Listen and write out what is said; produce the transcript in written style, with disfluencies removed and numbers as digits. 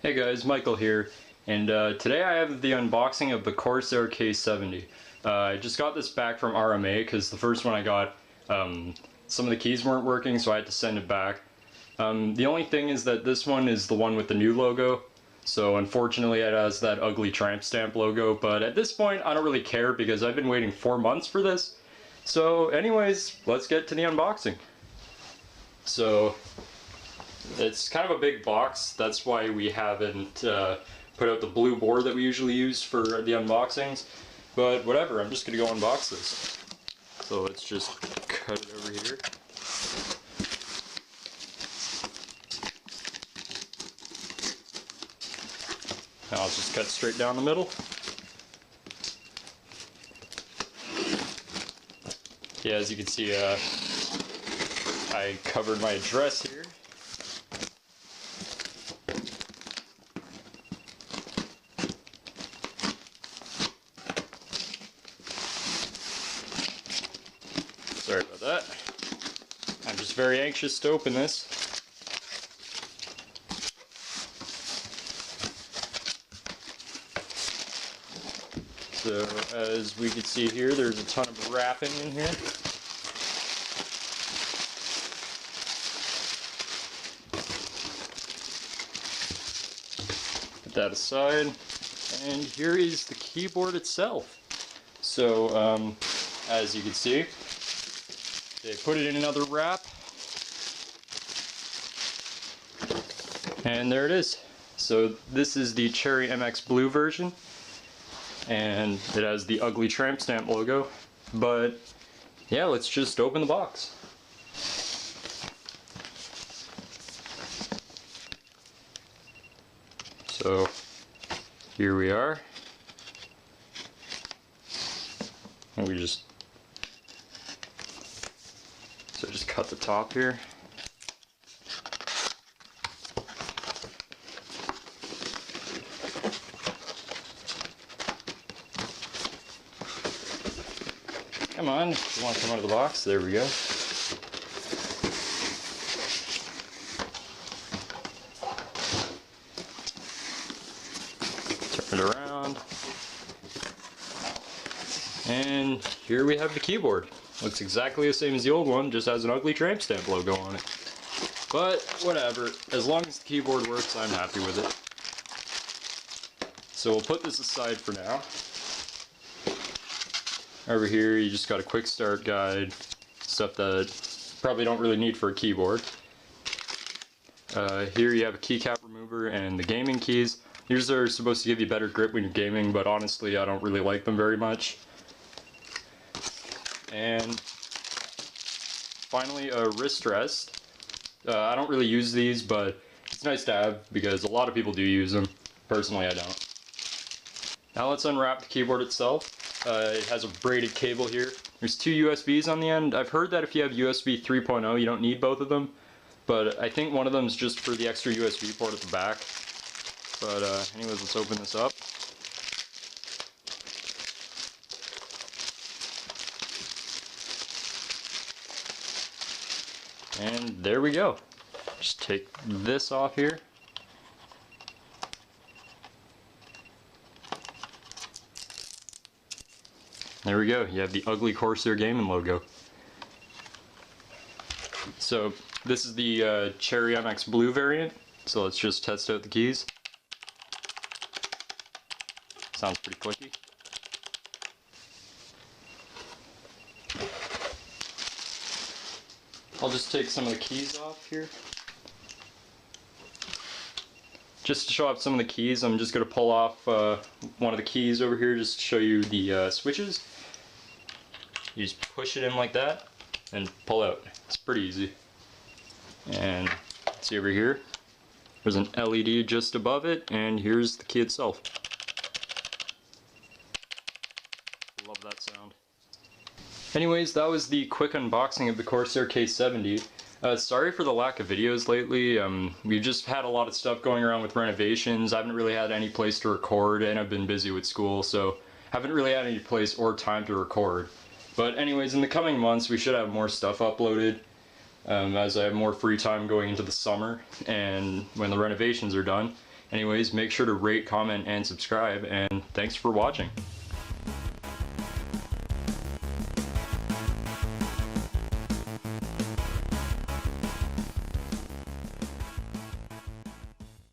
Hey guys, Michael here, and today I have the unboxing of the Corsair K70. I just got this back from RMA because the first one I got, some of the keys weren't working, so I had to send it back. The only thing is that this one is the one with the new logo, so unfortunately it has that ugly tramp stamp logo, but at this point I don't really care because I've been waiting 4 months for this. So anyways, let's get to the unboxing. So it's kind of a big box, that's why we haven't put out the blue board that we usually use for the unboxings. But whatever, I'm just going to go unbox this. So let's just cut it over here. Now I'll just cut straight down the middle. Yeah, as you can see, I covered my address here. Sorry about that. I'm just very anxious to open this. So, as we can see here, there's a ton of wrapping in here. Put that aside. And here is the keyboard itself. So, as you can see, they put it in another wrap, and there it is. So this is the Cherry MX Blue version, and it has the ugly tramp stamp logo. But yeah, let's just open the box. So here we are, and we just cut the top here. Come on, if you want to come out of the box, there we go. Turn it around. And here we have the keyboard. Looks exactly the same as the old one, just has an ugly tramp stamp logo on it. But whatever, as long as the keyboard works, I'm happy with it. So we'll put this aside for now. Over here you just got a quick start guide, stuff that probably don't really need for a keyboard. Here you have a keycap remover and the gaming keys. These are supposed to give you better grip when you're gaming, but honestly I don't really like them very much. And finally, a wrist rest. I don't really use these, but it's nice to have because a lot of people do use them. Personally, I don't. Now let's unwrap the keyboard itself. It has a braided cable here. There's 2 USBs on the end. I've heard that if you have USB 3.0, you don't need both of them, but I think one of them is just for the extra USB port at the back. But anyways, let's open this up. And there we go. Just take this off here. There we go. You have the ugly Corsair gaming logo. So this is the Cherry MX Blue variant. So let's just test out the keys. Sounds pretty clicky. I'll just take some of the keys off here. Just to show off some of the keys, I'm just going to pull off one of the keys over here just to show you the switches. You just push it in like that and pull out. It's pretty easy. And see over here, there's an LED just above it, and here's the key itself. Love that sound. Anyways, that was the quick unboxing of the Corsair K70. Sorry for the lack of videos lately. We've just had a lot of stuff going around with renovations. I haven't really had any place to record, and I've been busy with school, so haven't really had any place or time to record. But anyways, in the coming months we should have more stuff uploaded as I have more free time going into the summer and when the renovations are done. Anyways, make sure to rate, comment, and subscribe, and thanks for watching.